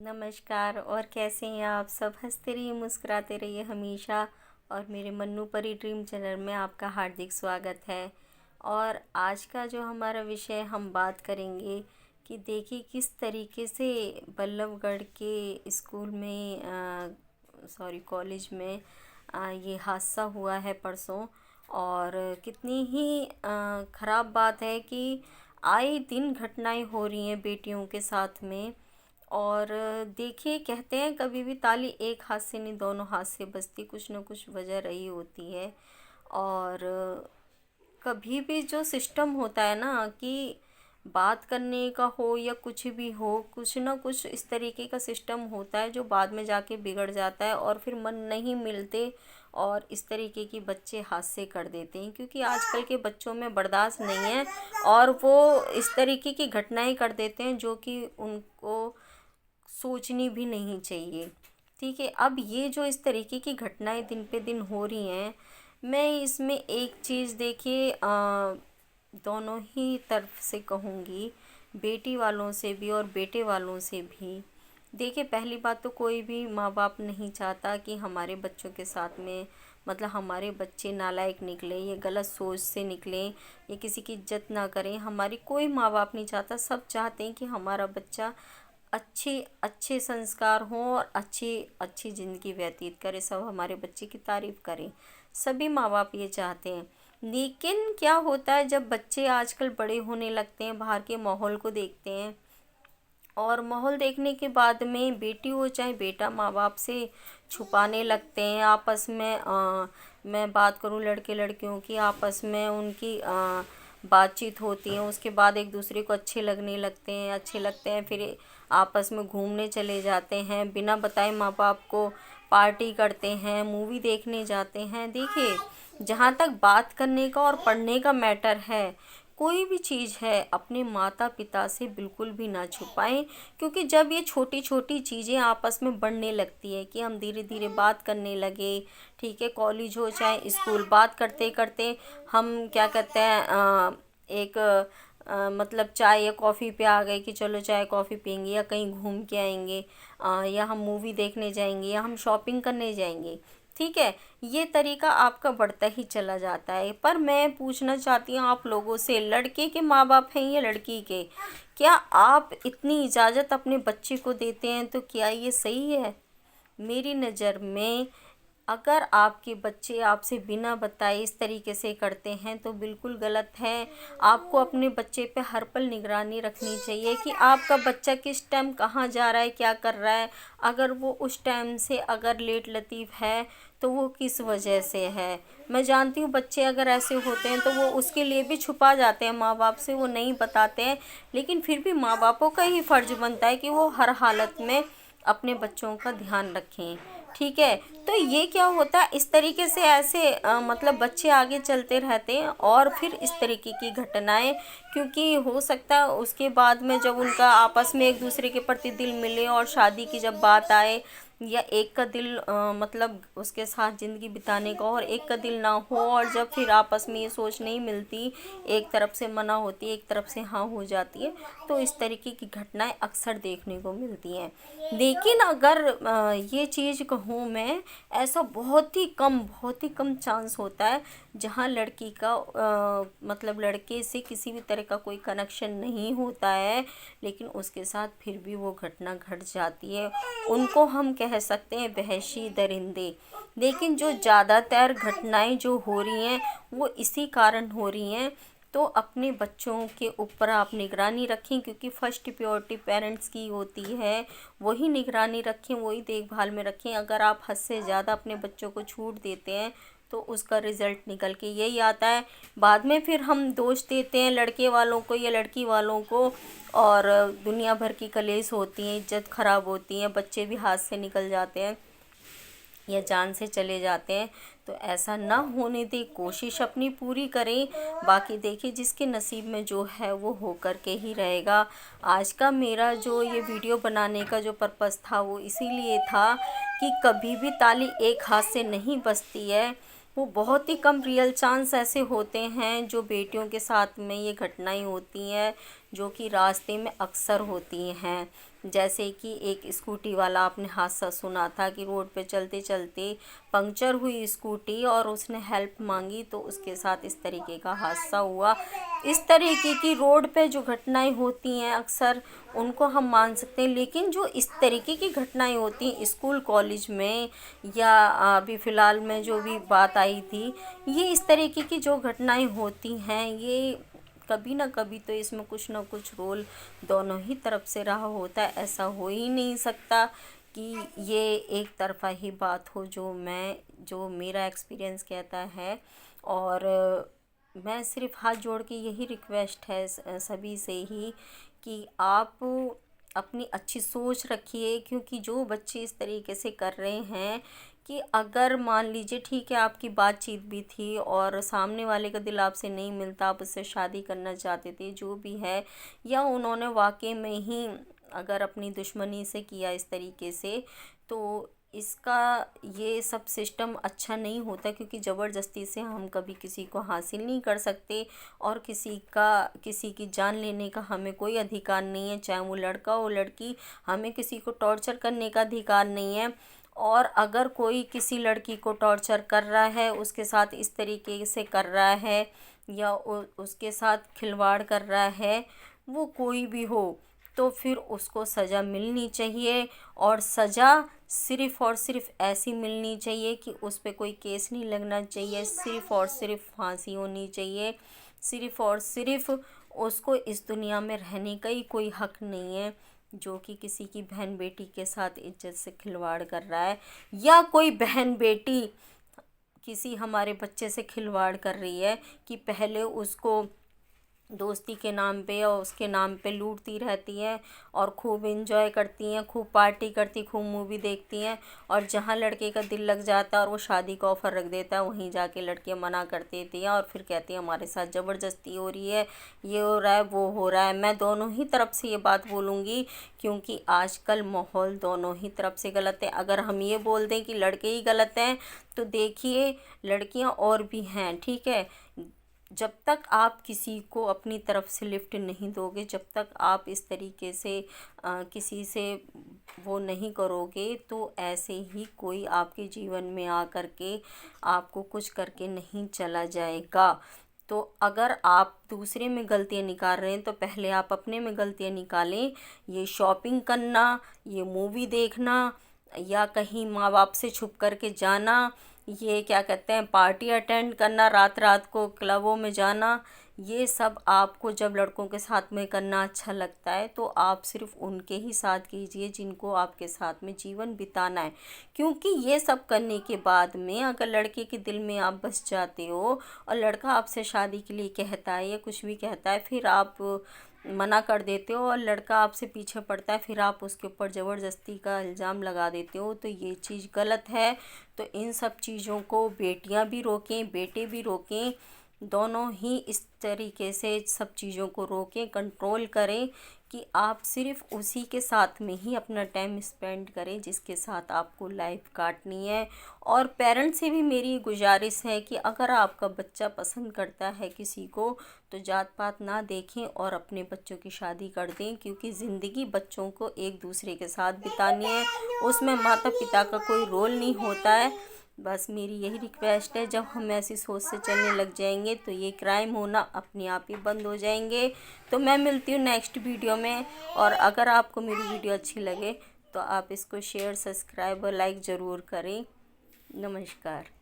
नमस्कार। और कैसे हैं आप सब? हंसते रहिए, मुस्कुराते रहिए हमेशा। और मेरे मन्नू परी ड्रीम चैनल में आपका हार्दिक स्वागत है। और आज का जो हमारा विषय हम बात करेंगे कि देखिए किस तरीके से बल्लभगढ़ के स्कूल में कॉलेज में ये हादसा हुआ है परसों। और कितनी ही ख़राब बात है कि आए दिन घटनाएं हो रही हैं बेटियों के साथ में। और देखिए, कहते हैं कभी भी ताली एक हाथ से नहीं दोनों हाथ से बजती, कुछ ना कुछ वजह रही होती है। और कभी भी जो सिस्टम होता है ना कि बात करने का हो या कुछ भी हो, कुछ ना कुछ इस तरीके का सिस्टम होता है जो बाद में जाके बिगड़ जाता है और फिर मन नहीं मिलते और इस तरीके की बच्चे हादसे कर देते हैं, क्योंकि आजकल के बच्चों में बर्दाश्त नहीं है और वो इस तरीके की घटनाएं कर देते हैं जो कि उनको सोचनी भी नहीं चाहिए। ठीक है, अब ये जो इस तरीके की घटनाएं दिन पे दिन हो रही हैं, मैं इसमें एक चीज़ देखिए दोनों ही तरफ से कहूँगी, बेटी वालों से भी और बेटे वालों से भी। देखिए, पहली बात तो कोई भी माँ बाप नहीं चाहता कि हमारे बच्चों के साथ में मतलब हमारे बच्चे नालायक निकले, ये गलत सोच से निकलें, ये किसी की इज्जत ना करें। हमारी कोई माँ बाप नहीं चाहता, सब चाहते हैं कि हमारा बच्चा अच्छे अच्छे संस्कार हों और अच्छी अच्छी ज़िंदगी व्यतीत करे, सब हमारे बच्चे की तारीफ़ करें। सभी माँ बाप ये चाहते हैं। लेकिन क्या होता है, जब बच्चे आजकल बड़े होने लगते हैं, बाहर के माहौल को देखते हैं और माहौल देखने के बाद में बेटी हो चाहे बेटा माँ बाप से छुपाने लगते हैं। आपस में मैं बात करूं लड़के लड़कियों की, आपस में उनकी बातचीत होती है, उसके बाद एक दूसरे को अच्छे लगते हैं, फिर आपस में घूमने चले जाते हैं, बिना बताए माँ बाप को पार्टी करते हैं, मूवी देखने जाते हैं। देखिए, जहाँ तक बात करने का और पढ़ने का मैटर है, कोई भी चीज़ है अपने माता पिता से बिल्कुल भी ना छुपाएं, क्योंकि जब ये छोटी छोटी चीज़ें आपस में बढ़ने लगती है कि हम धीरे धीरे बात करने लगे, ठीक है, कॉलेज हो चाहे स्कूल, बात करते करते हम क्या कहते हैं एक मतलब चाय या कॉफ़ी पे आ गए कि चलो चाय कॉफ़ी पियेंगे या कहीं घूम के आएंगे, या हम मूवी देखने जाएंगे या हम शॉपिंग करने जाएंगे। ठीक है, ये तरीका आपका बढ़ता ही चला जाता है। पर मैं पूछना चाहती हूँ आप लोगों से, लड़के के माँ बाप हैं या लड़की के, क्या आप इतनी इजाज़त अपने बच्चे को देते हैं? तो क्या ये सही है? मेरी नज़र में अगर आपके बच्चे आपसे बिना बताए इस तरीके से करते हैं तो बिल्कुल गलत है। आपको अपने बच्चे पे हर पल निगरानी रखनी चाहिए कि आपका बच्चा किस टाइम कहाँ जा रहा है, क्या कर रहा है। अगर वो उस टाइम से अगर लेट लतीफ़ है तो वो किस वजह से है। मैं जानती हूँ बच्चे अगर ऐसे होते हैं तो वो उसके लिए भी छुपा जाते हैं माँ बाप से, वो नहीं बताते हैं, लेकिन फिर भी माँ बापों का ही फ़र्ज़ बनता है कि वो हर हालत में अपने बच्चों का ध्यान रखें। ठीक है, तो ये क्या होता है, इस तरीके से ऐसे मतलब बच्चे आगे चलते रहते हैं और फिर इस तरीके की घटनाएं, क्योंकि हो सकता है उसके बाद में जब उनका आपस में एक दूसरे के प्रति दिल मिले और शादी की जब बात आए, या एक का दिल मतलब उसके साथ ज़िंदगी बिताने का और एक का दिल ना हो, और जब फिर आपस में ये सोच नहीं मिलती, एक तरफ से मना होती है एक तरफ से हाँ हो जाती है, तो इस तरीके की घटनाएं अक्सर देखने को मिलती हैं। लेकिन अगर ये चीज़ कहूँ मैं, ऐसा बहुत ही कम चांस होता है जहाँ लड़की का मतलब लड़के से किसी भी तरह का कोई कनेक्शन नहीं होता है, लेकिन उसके साथ फिर भी वो घटना घट जाती है। उनको हम कह सकते हैं वहशी दरिंदे। लेकिन जो ज़्यादातर घटनाएं जो हो रही हैं वो इसी कारण हो रही हैं। तो अपने बच्चों के ऊपर आप निगरानी रखें, क्योंकि फर्स्ट प्रायोरिटी पेरेंट्स की होती है, वही निगरानी रखें, वही देखभाल में रखें। अगर आप हद से ज़्यादा अपने बच्चों को छूट देते हैं तो उसका रिज़ल्ट निकल के यही आता है। बाद में फिर हम दोष देते हैं लड़के वालों को या लड़की वालों को, और दुनिया भर की कलेश होती हैं, इज्जत ख़राब होती है, बच्चे भी हाथ से निकल जाते हैं या जान से चले जाते हैं। तो ऐसा ना होने दें, कोशिश अपनी पूरी करें। बाकी देखिए, जिसके नसीब में जो है वो हो कर के ही रहेगा। आज का मेरा जो ये वीडियो बनाने का जो पर्पस था वो इसीलिए था कि कभी भी ताली एक हाथ से नहीं बजती है। वो बहुत ही कम रियल चांस ऐसे होते हैं जो बेटियों के साथ में ये घटनाएं होती हैं, जो कि रास्ते में अक्सर होती हैं। जैसे कि एक स्कूटी वाला आपने हादसा सुना था कि रोड पे चलते चलते पंक्चर हुई स्कूटी और उसने हेल्प मांगी तो उसके साथ इस तरीके का हादसा हुआ। इस तरीके की रोड पे जो घटनाएं होती हैं अक्सर उनको हम मान सकते हैं, लेकिन जो इस तरीके की घटनाएं होती हैं स्कूल कॉलेज में या अभी फ़िलहाल में जो भी बात आई थी, ये इस तरीके की जो घटनाएं होती हैं ये कभी ना कभी तो इसमें कुछ ना कुछ रोल दोनों ही तरफ से रहा होता है। ऐसा हो ही नहीं सकता कि ये एक तरफ़ा ही बात हो, जो मेरा एक्सपीरियंस कहता है। और मैं सिर्फ हाथ जोड़ के यही रिक्वेस्ट है सभी से ही कि आप अपनी अच्छी सोच रखिए, क्योंकि जो बच्चे इस तरीके से कर रहे हैं कि अगर मान लीजिए ठीक है आपकी बातचीत भी थी और सामने वाले का दिल आपसे नहीं मिलता, आप उससे शादी करना चाहते थे, जो भी है, या उन्होंने वाकई में ही अगर अपनी दुश्मनी से किया इस तरीके से, तो इसका ये सब सिस्टम अच्छा नहीं होता, क्योंकि ज़बरदस्ती से हम कभी किसी को हासिल नहीं कर सकते और किसी की जान लेने का हमें कोई अधिकार नहीं है, चाहे वो लड़का हो लड़की। हमें किसी को टॉर्चर करने का अधिकार नहीं है। और अगर कोई किसी लड़की को टॉर्चर कर रहा है, उसके साथ इस तरीके से कर रहा है या उसके साथ खिलवाड़ कर रहा है, वो कोई भी हो, तो फिर उसको सज़ा मिलनी चाहिए। और सज़ा सिर्फ़ और सिर्फ ऐसी मिलनी चाहिए कि उस पे कोई केस नहीं लगना चाहिए, सिर्फ़ और सिर्फ फांसी होनी चाहिए। सिर्फ़ और सिर्फ उसको इस दुनिया में रहने का ही कोई हक़ नहीं है, जो कि किसी की बहन बेटी के साथ इज्जत से खिलवाड़ कर रहा है, या कोई बहन बेटी किसी हमारे बच्चे से खिलवाड़ कर रही है कि पहले उसको दोस्ती के नाम पे और उसके नाम पे लूटती रहती हैं और खूब इंजॉय करती हैं, खूब पार्टी करती, खूब मूवी देखती हैं, और जहाँ लड़के का दिल लग जाता है और वो शादी का ऑफ़र रख देता है, वहीं जाके लड़कियां मना कर देती हैं और फिर कहती हैं हमारे साथ ज़बरदस्ती हो रही है, ये हो रहा है, वो हो रहा है। मैं दोनों ही तरफ से ये बात बोलूँगी, क्योंकि आजकल माहौल दोनों ही तरफ से गलत है। अगर हम ये बोल दें कि लड़के ही गलत हैं, तो देखिए लड़कियां और भी हैं, ठीक है। जब तक आप किसी को अपनी तरफ से लिफ्ट नहीं दोगे, जब तक आप इस तरीके से किसी से वो नहीं करोगे, तो ऐसे ही कोई आपके जीवन में आ कर के आपको कुछ करके नहीं चला जाएगा। तो अगर आप दूसरे में गलतियाँ निकाल रहे हैं, तो पहले आप अपने में गलतियाँ निकालें। ये शॉपिंग करना, ये मूवी देखना, या कहीं माँ बाप से छुप कर के जाना, ये क्या कहते हैं पार्टी अटेंड करना, रात रात को क्लबों में जाना, ये सब आपको जब लड़कों के साथ में करना अच्छा लगता है, तो आप सिर्फ उनके ही साथ कीजिए जिनको आपके साथ में जीवन बिताना है। क्योंकि ये सब करने के बाद में अगर लड़के के दिल में आप बस जाते हो और लड़का आपसे शादी के लिए कहता है या कुछ भी कहता है, फिर आप मना कर देते हो और लड़का आपसे पीछे पड़ता है, फिर आप उसके ऊपर ज़बरदस्ती का इल्ज़ाम लगा देते हो, तो ये चीज़ गलत है। तो इन सब चीज़ों को बेटियां भी रोकें, बेटे भी रोकें, दोनों ही इस तरीके से सब चीज़ों को रोकें, कंट्रोल करें कि आप सिर्फ उसी के साथ में ही अपना टाइम स्पेंड करें जिसके साथ आपको लाइफ काटनी है। और पेरेंट्स से भी मेरी गुजारिश है कि अगर आपका बच्चा पसंद करता है किसी को, तो जात पात ना देखें और अपने बच्चों की शादी कर दें, क्योंकि ज़िंदगी बच्चों को एक दूसरे के साथ बितानी है, उसमें माता पिता का कोई रोल नहीं होता है। बस मेरी यही रिक्वेस्ट है, जब हम ऐसी सोच से चलने लग जाएंगे तो ये क्राइम होना अपने आप ही बंद हो जाएंगे। तो मैं मिलती हूँ नेक्स्ट वीडियो में, और अगर आपको मेरी वीडियो अच्छी लगे तो आप इसको शेयर, सब्सक्राइब और लाइक ज़रूर करें। नमस्कार।